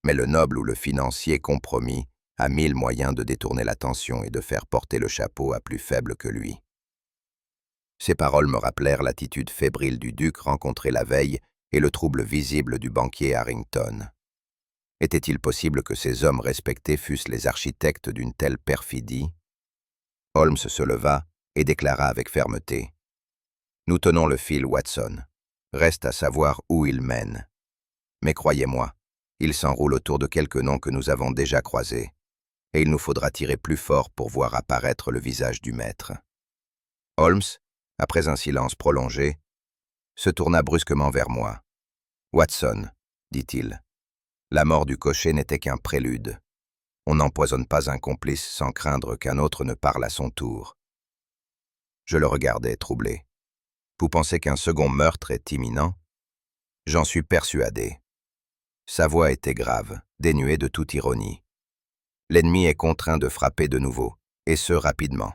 mais le noble ou le financier compromis a mille moyens de détourner l'attention et de faire porter le chapeau à plus faible que lui. » Ces paroles me rappelèrent l'attitude fébrile du duc rencontré la veille et le trouble visible du banquier Harrington. Était-il possible que ces hommes respectés fussent les architectes d'une telle perfidie? Holmes se leva et déclara avec fermeté. « Nous tenons le fil, Watson. Reste à savoir où il mène. Mais croyez-moi, il s'enroule autour de quelques noms que nous avons déjà croisés, et il nous faudra tirer plus fort pour voir apparaître le visage du maître. » Holmes, après un silence prolongé, se tourna brusquement vers moi. « Watson, dit-il, la mort du cocher n'était qu'un prélude. On n'empoisonne pas un complice sans craindre qu'un autre ne parle à son tour. » Je le regardais, troublé. « Vous pensez qu'un second meurtre est imminent? » « J'en suis persuadé. » Sa voix était grave, dénuée de toute ironie. « L'ennemi est contraint de frapper de nouveau, et ce rapidement.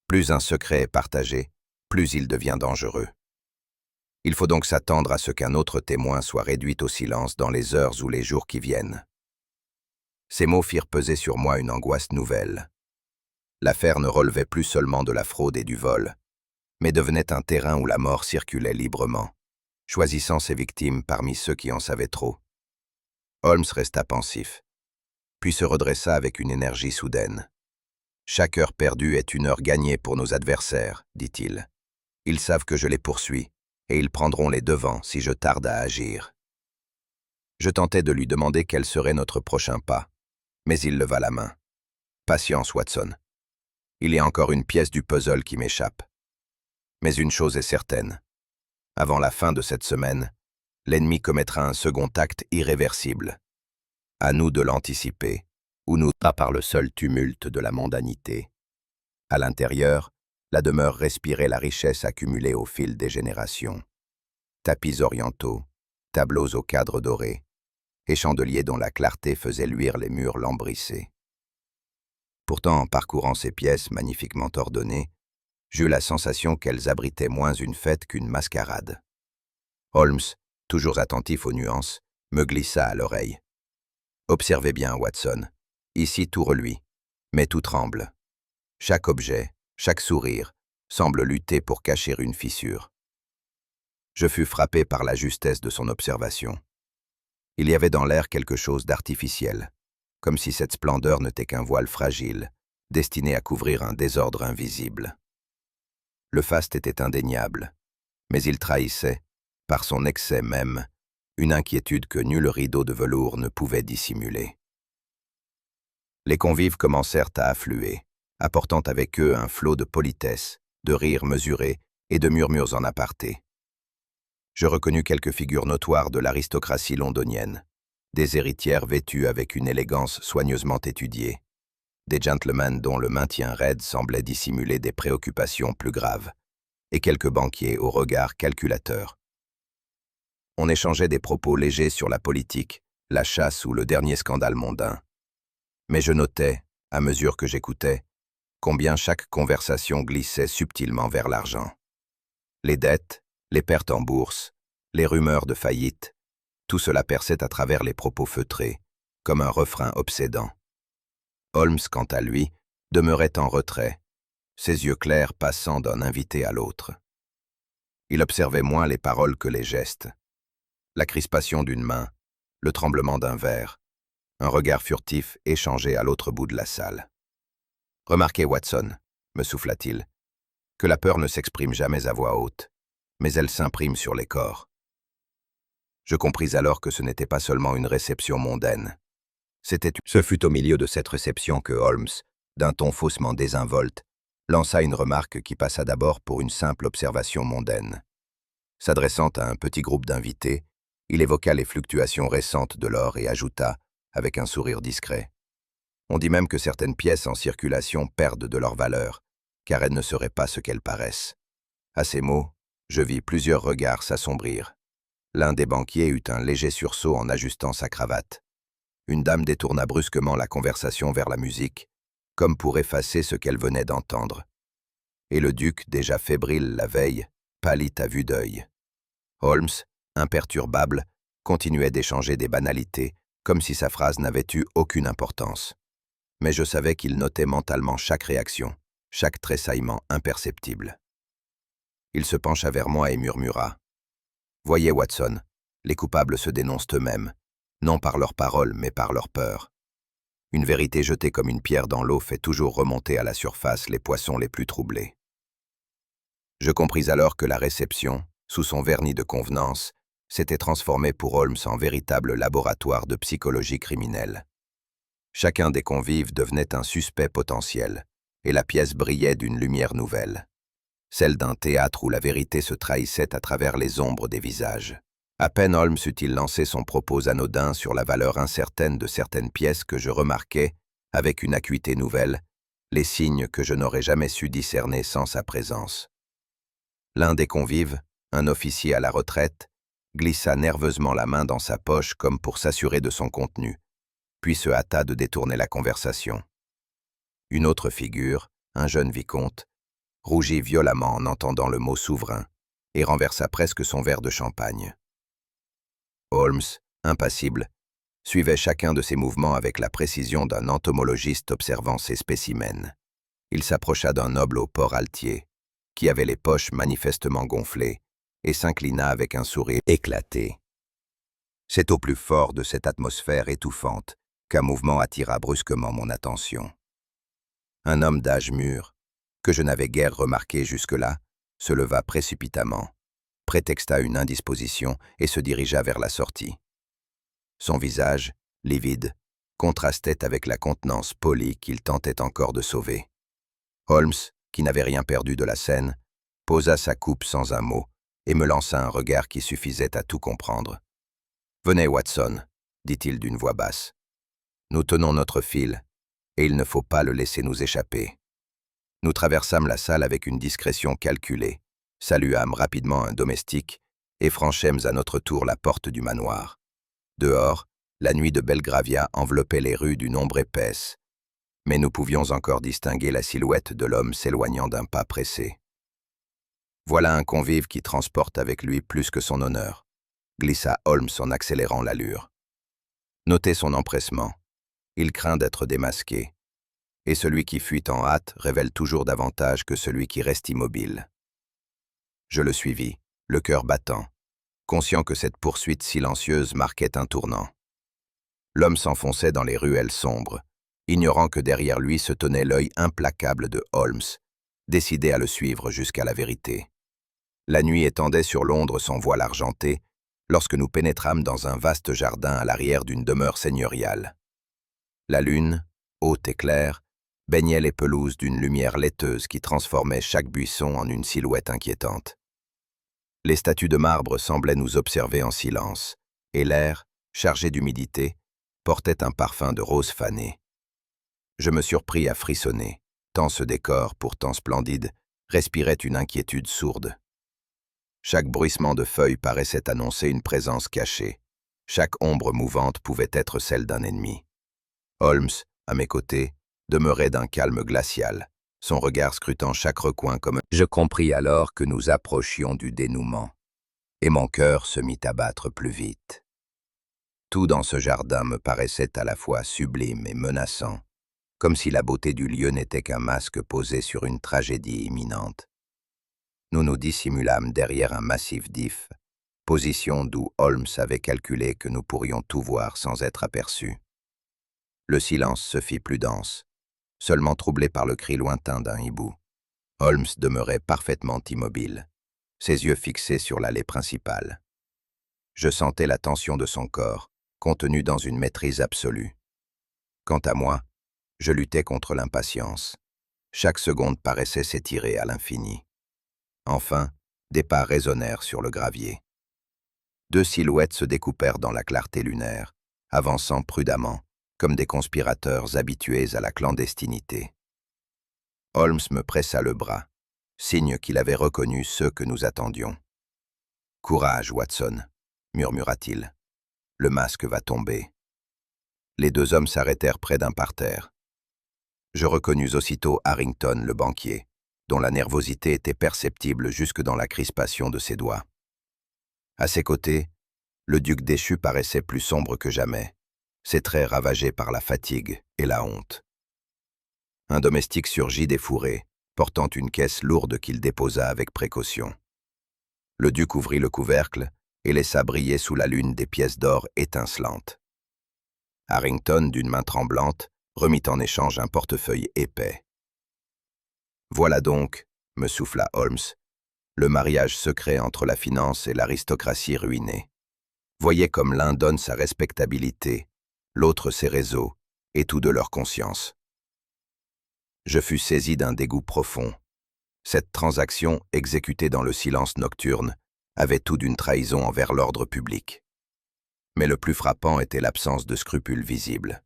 Plus un secret est partagé, plus il devient dangereux. Il faut donc s'attendre à ce qu'un autre témoin soit réduit au silence dans les heures ou les jours qui viennent. » Ces mots firent peser sur moi une angoisse nouvelle. L'affaire ne relevait plus seulement de la fraude et du vol, mais devenait un terrain où la mort circulait librement, choisissant ses victimes parmi ceux qui en savaient trop. Holmes resta pensif, puis se redressa avec une énergie soudaine. « Chaque heure perdue est une heure gagnée pour nos adversaires, dit-il. Ils savent que je les poursuis, et ils prendront les devants si je tarde à agir. » Je tentai de lui demander quel serait notre prochain pas, mais il leva la main. « Patience, Watson. Il y a encore une pièce du puzzle qui m'échappe. Mais une chose est certaine. Avant la fin de cette semaine, l'ennemi commettra un second acte irréversible. À nous de l'anticiper, ou nous pas par le seul tumulte de la mondanité. » À l'intérieur, la demeure respirait la richesse accumulée au fil des générations. Tapis orientaux, tableaux au cadre doré, et chandeliers dont la clarté faisait luire les murs lambrissés. Pourtant, en parcourant ces pièces magnifiquement ordonnées, j'eus la sensation qu'elles abritaient moins une fête qu'une mascarade. Holmes, toujours attentif aux nuances, me glissa à l'oreille. « Observez bien, Watson. Ici tout reluit, mais tout tremble. Chaque objet, chaque sourire, semble lutter pour cacher une fissure. » Je fus frappé par la justesse de son observation. Il y avait dans l'air quelque chose d'artificiel, comme si cette splendeur n'était qu'un voile fragile, destiné à couvrir un désordre invisible. Le faste était indéniable, mais il trahissait, par son excès même, une inquiétude que nul rideau de velours ne pouvait dissimuler. Les convives commencèrent à affluer, apportant avec eux un flot de politesse, de rires mesurés et de murmures en aparté. Je reconnus quelques figures notoires de l'aristocratie londonienne, des héritières vêtues avec une élégance soigneusement étudiée, des gentlemen dont le maintien raide semblait dissimuler des préoccupations plus graves, et quelques banquiers au regard calculateur. On échangeait des propos légers sur la politique, la chasse ou le dernier scandale mondain. Mais je notais, à mesure que j'écoutais, combien chaque conversation glissait subtilement vers l'argent. Les dettes, les pertes en bourse, les rumeurs de faillite, tout cela perçait à travers les propos feutrés, comme un refrain obsédant. Holmes, quant à lui, demeurait en retrait, ses yeux clairs passant d'un invité à l'autre. Il observait moins les paroles que les gestes. La crispation d'une main, le tremblement d'un verre, un regard furtif échangé à l'autre bout de la salle. « Remarquez, Watson, » me souffla-t-il, « que la peur ne s'exprime jamais à voix haute, mais elle s'imprime sur les corps. » Je compris alors que ce n'était pas seulement une réception mondaine. Ce fut au milieu de cette réception que Holmes, d'un ton faussement désinvolte, lança une remarque qui passa d'abord pour une simple observation mondaine. S'adressant à un petit groupe d'invités, il évoqua les fluctuations récentes de l'or et ajouta, avec un sourire discret, « On dit même que certaines pièces en circulation perdent de leur valeur, car elles ne seraient pas ce qu'elles paraissent. » À ces mots, je vis plusieurs regards s'assombrir. L'un des banquiers eut un léger sursaut en ajustant sa cravate. Une dame détourna brusquement la conversation vers la musique, comme pour effacer ce qu'elle venait d'entendre. Et le duc, déjà fébrile la veille, pâlit à vue d'œil. Holmes, imperturbable, continuait d'échanger des banalités, comme si sa phrase n'avait eu aucune importance. Mais je savais qu'il notait mentalement chaque réaction, chaque tressaillement imperceptible. Il se pencha vers moi et murmura. « Voyez, Watson, les coupables se dénoncent eux-mêmes, non par leurs paroles, mais par leur peur. Une vérité jetée comme une pierre dans l'eau fait toujours remonter à la surface les poissons les plus troublés. Je compris alors que la réception, sous son vernis de convenance, s'était transformée pour Holmes en véritable laboratoire de psychologie criminelle. Chacun des convives devenait un suspect potentiel, et la pièce brillait d'une lumière nouvelle, celle d'un théâtre où la vérité se trahissait à travers les ombres des visages. À peine Holmes eut-il lancé son propos anodin sur la valeur incertaine de certaines pièces que je remarquais, avec une acuité nouvelle, les signes que je n'aurais jamais su discerner sans sa présence. L'un des convives, un officier à la retraite, glissa nerveusement la main dans sa poche comme pour s'assurer de son contenu, puis se hâta de détourner la conversation. Une autre figure, un jeune vicomte, rougit violemment en entendant le mot souverain et renversa presque son verre de champagne. Holmes, impassible, suivait chacun de ses mouvements avec la précision d'un entomologiste observant ses spécimens. Il s'approcha d'un noble au port altier, qui avait les poches manifestement gonflées, et s'inclina avec un sourire éclaté. C'est au plus fort de cette atmosphère étouffante qu'un mouvement attira brusquement mon attention. Un homme d'âge mûr, que je n'avais guère remarqué jusque-là, se leva précipitamment, prétexta une indisposition et se dirigea vers la sortie. Son visage, livide, contrastait avec la contenance polie qu'il tentait encore de sauver. Holmes, qui n'avait rien perdu de la scène, posa sa coupe sans un mot et me lança un regard qui suffisait à tout comprendre. « Venez, Watson, dit-il d'une voix basse. Nous tenons notre fil, et il ne faut pas le laisser nous échapper. » Nous traversâmes la salle avec une discrétion calculée, saluâmes rapidement un domestique et franchîmes à notre tour la porte du manoir. Dehors, la nuit de Belgravia enveloppait les rues d'une ombre épaisse, mais nous pouvions encore distinguer la silhouette de l'homme s'éloignant d'un pas pressé. Voilà un convive qui transporte avec lui plus que son honneur, glissa Holmes en accélérant l'allure. Notez son empressement. Il craint d'être démasqué. Et celui qui fuit en hâte révèle toujours davantage que celui qui reste immobile. Je le suivis, le cœur battant, conscient que cette poursuite silencieuse marquait un tournant. L'homme s'enfonçait dans les ruelles sombres, ignorant que derrière lui se tenait l'œil implacable de Holmes, décidé à le suivre jusqu'à la vérité. La nuit étendait sur Londres son voile argenté, lorsque nous pénétrâmes dans un vaste jardin à l'arrière d'une demeure seigneuriale. La lune, haute et claire, baignait les pelouses d'une lumière laiteuse qui transformait chaque buisson en une silhouette inquiétante. Les statues de marbre semblaient nous observer en silence, et l'air, chargé d'humidité, portait un parfum de rose fanée. Je me surpris à frissonner, tant ce décor, pourtant splendide, respirait une inquiétude sourde. Chaque bruissement de feuilles paraissait annoncer une présence cachée. Chaque ombre mouvante pouvait être celle d'un ennemi. Holmes, à mes côtés, demeurait d'un calme glacial, son regard scrutant chaque recoin comme... Je compris alors que nous approchions du dénouement, et mon cœur se mit à battre plus vite. Tout dans ce jardin me paraissait à la fois sublime et menaçant, comme si la beauté du lieu n'était qu'un masque posé sur une tragédie imminente. Nous nous dissimulâmes derrière un massif d'ifs, position d'où Holmes avait calculé que nous pourrions tout voir sans être aperçus. Le silence se fit plus dense, seulement troublé par le cri lointain d'un hibou. Holmes demeurait parfaitement immobile, ses yeux fixés sur l'allée principale. Je sentais la tension de son corps, contenue dans une maîtrise absolue. Quant à moi, je luttais contre l'impatience. Chaque seconde paraissait s'étirer à l'infini. Enfin, des pas résonnèrent sur le gravier. Deux silhouettes se découpèrent dans la clarté lunaire, avançant prudemment, comme des conspirateurs habitués à la clandestinité. Holmes me pressa le bras, signe qu'il avait reconnu ceux que nous attendions. « Courage, Watson », murmura-t-il. « Le masque va tomber. » Les deux hommes s'arrêtèrent près d'un parterre. Je reconnus aussitôt Harrington, le banquier, dont la nervosité était perceptible jusque dans la crispation de ses doigts. À ses côtés, le duc déchu paraissait plus sombre que jamais, ses traits ravagés par la fatigue et la honte. Un domestique surgit des fourrés, portant une caisse lourde qu'il déposa avec précaution. Le duc ouvrit le couvercle et laissa briller sous la lune des pièces d'or étincelantes. Harrington, d'une main tremblante, remit en échange un portefeuille épais. Voilà donc, me souffla Holmes, le mariage secret entre la finance et l'aristocratie ruinée. Voyez comme l'un donne sa respectabilité, l'autre ses réseaux, et tout de leur conscience. Je fus saisi d'un dégoût profond. Cette transaction, exécutée dans le silence nocturne, avait tout d'une trahison envers l'ordre public. Mais le plus frappant était l'absence de scrupules visibles.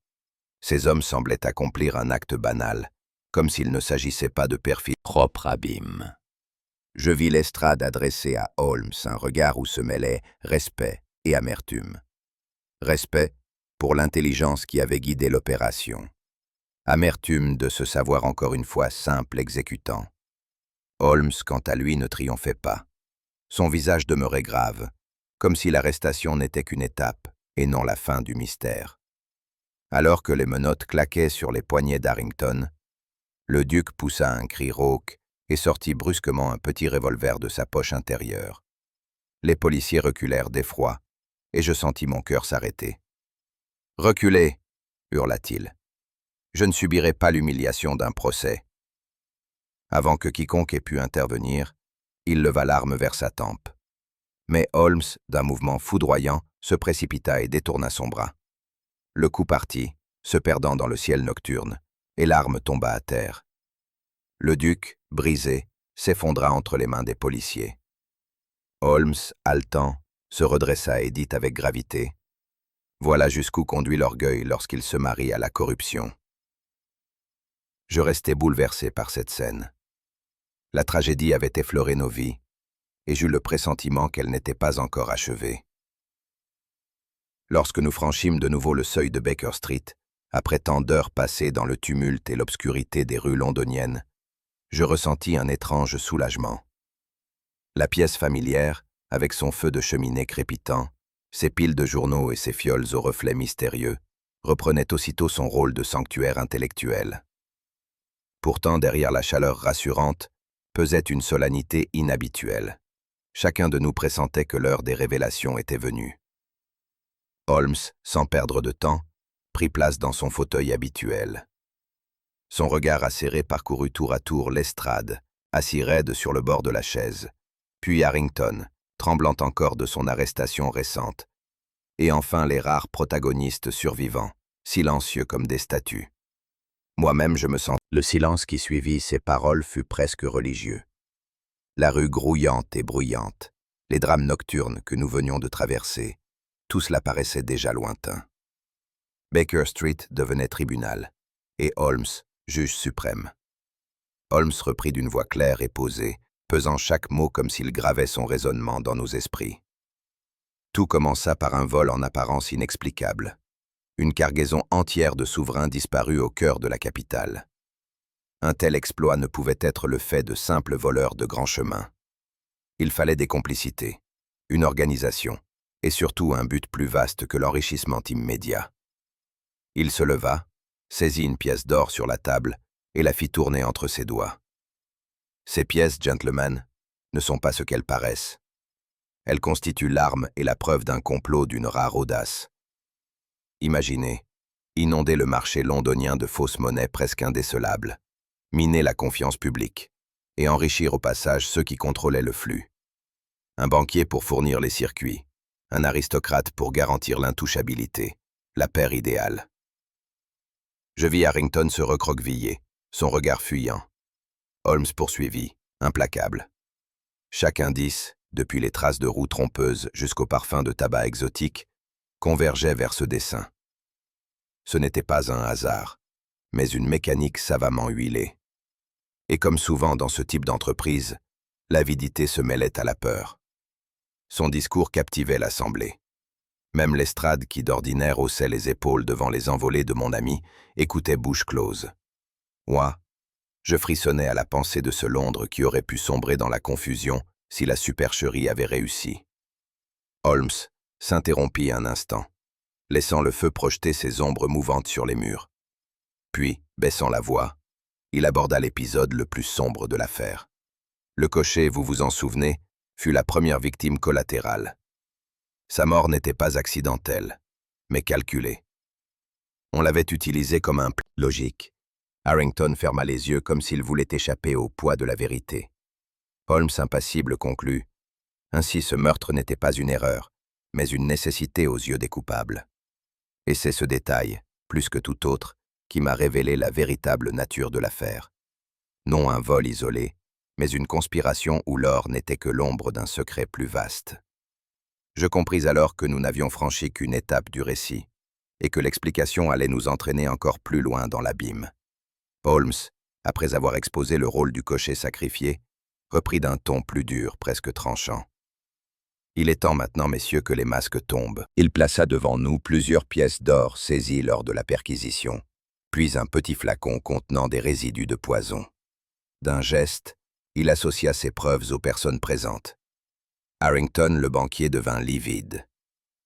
Ces hommes semblaient accomplir un acte banal, comme s'il ne s'agissait pas de perfide propre abîme. Je vis Lestrade adresser à Holmes un regard où se mêlaient respect et amertume. Respect pour l'intelligence qui avait guidé l'opération. Amertume de se savoir encore une fois simple exécutant. Holmes, quant à lui, ne triomphait pas. Son visage demeurait grave, comme si l'arrestation n'était qu'une étape et non la fin du mystère. Alors que les menottes claquaient sur les poignets d'Harrington, le duc poussa un cri rauque et sortit brusquement un petit revolver de sa poche intérieure. Les policiers reculèrent d'effroi, et je sentis mon cœur s'arrêter. « Reculez !» hurla-t-il. « Je ne subirai pas l'humiliation d'un procès. » Avant que quiconque ait pu intervenir, il leva l'arme vers sa tempe. Mais Holmes, d'un mouvement foudroyant, se précipita et détourna son bras. Le coup partit, se perdant dans le ciel nocturne, et l'arme tomba à terre. Le duc, brisé, s'effondra entre les mains des policiers. Holmes, haletant, se redressa et dit avec gravité « Voilà jusqu'où conduit l'orgueil lorsqu'il se marie à la corruption. » Je restai bouleversé par cette scène. La tragédie avait effleuré nos vies, et j'eus le pressentiment qu'elle n'était pas encore achevée. Lorsque nous franchîmes de nouveau le seuil de Baker Street, après tant d'heures passées dans le tumulte et l'obscurité des rues londoniennes, je ressentis un étrange soulagement. La pièce familière, avec son feu de cheminée crépitant, ses piles de journaux et ses fioles aux reflets mystérieux, reprenait aussitôt son rôle de sanctuaire intellectuel. Pourtant, derrière la chaleur rassurante, pesait une solennité inhabituelle. Chacun de nous pressentait que l'heure des révélations était venue. Holmes, sans perdre de temps, prit place dans son fauteuil habituel. Son regard acéré parcourut tour à tour Lestrade, assis raide sur le bord de la chaise, puis Harrington, tremblant encore de son arrestation récente, et enfin les rares protagonistes survivants, silencieux comme des statues. Moi-même je me sens... Le silence qui suivit ces paroles fut presque religieux. La rue grouillante et bruyante, les drames nocturnes que nous venions de traverser, tout cela paraissait déjà lointain. Baker Street devenait tribunal, et Holmes, juge suprême. Holmes reprit d'une voix claire et posée, pesant chaque mot comme s'il gravait son raisonnement dans nos esprits. Tout commença par un vol en apparence inexplicable. Une cargaison entière de souverains disparut au cœur de la capitale. Un tel exploit ne pouvait être le fait de simples voleurs de grand chemin. Il fallait des complicités, une organisation, et surtout un but plus vaste que l'enrichissement immédiat. Il se leva, saisit une pièce d'or sur la table et la fit tourner entre ses doigts. Ces pièces, gentlemen, ne sont pas ce qu'elles paraissent. Elles constituent l'arme et la preuve d'un complot d'une rare audace. Imaginez, inonder le marché londonien de fausses monnaies presque indécelables, miner la confiance publique et enrichir au passage ceux qui contrôlaient le flux. Un banquier pour fournir les circuits, un aristocrate pour garantir l'intouchabilité, la paire idéale. Je vis Harrington se recroqueviller, son regard fuyant. Holmes poursuivit, implacable. Chaque indice, depuis les traces de roues trompeuses jusqu'au parfum de tabac exotique, convergeait vers ce dessein. Ce n'était pas un hasard, mais une mécanique savamment huilée. Et comme souvent dans ce type d'entreprise, l'avidité se mêlait à la peur. Son discours captivait l'assemblée. Même Lestrade, qui d'ordinaire haussait les épaules devant les envolées de mon ami, écoutait bouche close. Moi, je frissonnais à la pensée de ce Londres qui aurait pu sombrer dans la confusion si la supercherie avait réussi. Holmes s'interrompit un instant, laissant le feu projeter ses ombres mouvantes sur les murs. Puis, baissant la voix, il aborda l'épisode le plus sombre de l'affaire. Le cocher, vous vous en souvenez, fut la première victime collatérale. Sa mort n'était pas accidentelle, mais calculée. On l'avait utilisé comme un logique. Harrington ferma les yeux comme s'il voulait échapper au poids de la vérité. Holmes, impassible, conclut. Ainsi, ce meurtre n'était pas une erreur, mais une nécessité aux yeux des coupables. Et c'est ce détail, plus que tout autre, qui m'a révélé la véritable nature de l'affaire. Non un vol isolé, mais une conspiration où l'or n'était que l'ombre d'un secret plus vaste. Je compris alors que nous n'avions franchi qu'une étape du récit, et que l'explication allait nous entraîner encore plus loin dans l'abîme. Holmes, après avoir exposé le rôle du cocher sacrifié, reprit d'un ton plus dur, presque tranchant. Il est temps maintenant, messieurs, que les masques tombent. Il plaça devant nous plusieurs pièces d'or saisies lors de la perquisition, puis un petit flacon contenant des résidus de poison. D'un geste, il associa ces preuves aux personnes présentes. Harrington, le banquier, devint livide.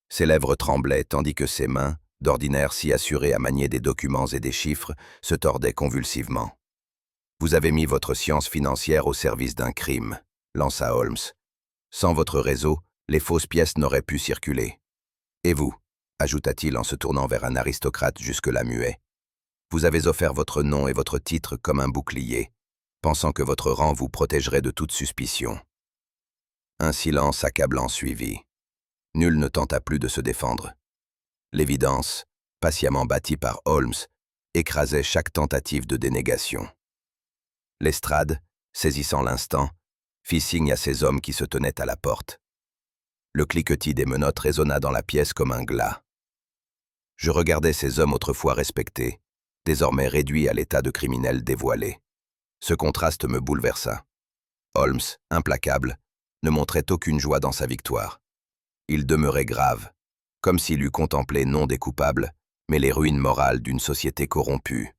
Ses lèvres tremblaient tandis que ses mains, d'ordinaire si assurées à manier des documents et des chiffres, se tordaient convulsivement. « Vous avez mis votre science financière au service d'un crime », lança Holmes. « Sans votre réseau, les fausses pièces n'auraient pu circuler. Et vous, ajouta-t-il en se tournant vers un aristocrate jusque-là muet, vous avez offert votre nom et votre titre comme un bouclier, pensant que votre rang vous protégerait de toute suspicion. » Un silence accablant suivit. Nul ne tenta plus de se défendre. L'évidence, patiemment bâtie par Holmes, écrasait chaque tentative de dénégation. Lestrade, saisissant l'instant, fit signe à ses hommes qui se tenaient à la porte. Le cliquetis des menottes résonna dans la pièce comme un glas. Je regardais ces hommes autrefois respectés, désormais réduits à l'état de criminels dévoilés. Ce contraste me bouleversa. Holmes, implacable, ne montrait aucune joie dans sa victoire. Il demeurait grave, comme s'il eût contemplé non des coupables, mais les ruines morales d'une société corrompue.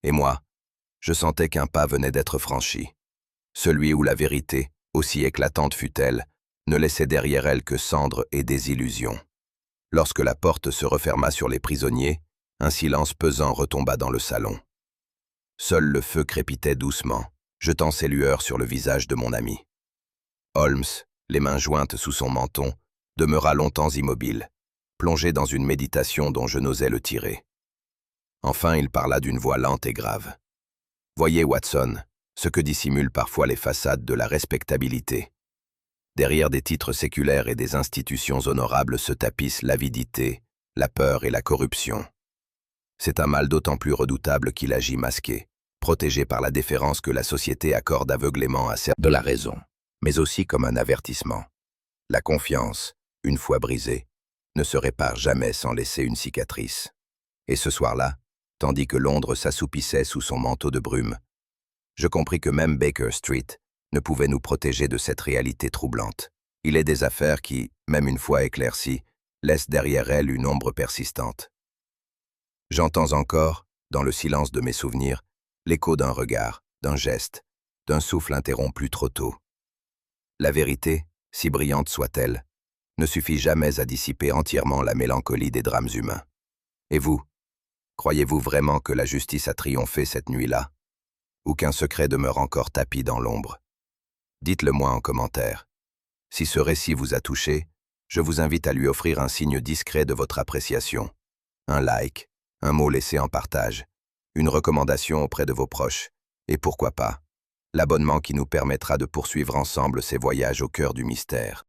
Et moi, je sentais qu'un pas venait d'être franchi, celui où la vérité, aussi éclatante fût-elle, ne laissait derrière elle que cendres et désillusions. Lorsque la porte se referma sur les prisonniers, un silence pesant retomba dans le salon. Seul le feu crépitait doucement, jetant ses lueurs sur le visage de mon ami. Holmes, les mains jointes sous son menton, demeura longtemps immobile, plongé dans une méditation dont je n'osais le tirer. Enfin, il parla d'une voix lente et grave. « Voyez, Watson, ce que dissimulent parfois les façades de la respectabilité. Derrière des titres séculaires et des institutions honorables se tapissent l'avidité, la peur et la corruption. C'est un mal d'autant plus redoutable qu'il agit masqué, protégé par la déférence que la société accorde aveuglément à certains de la raison, mais aussi comme un avertissement. La confiance, une fois brisée, ne se répare jamais sans laisser une cicatrice. Et ce soir-là, tandis que Londres s'assoupissait sous son manteau de brume, je compris que même Baker Street ne pouvait nous protéger de cette réalité troublante. Il est des affaires qui, même une fois éclaircies, laissent derrière elles une ombre persistante. J'entends encore, dans le silence de mes souvenirs, l'écho d'un regard, d'un geste, d'un souffle interrompu trop tôt. La vérité, si brillante soit-elle, ne suffit jamais à dissiper entièrement la mélancolie des drames humains. Et vous, croyez-vous vraiment que la justice a triomphé cette nuit-là, ou qu'un secret demeure encore tapi dans l'ombre? Dites-le moi en commentaire. Si ce récit vous a touché, je vous invite à lui offrir un signe discret de votre appréciation. Un like, un mot laissé en partage, une recommandation auprès de vos proches, et pourquoi pas, l'abonnement qui nous permettra de poursuivre ensemble ces voyages au cœur du mystère.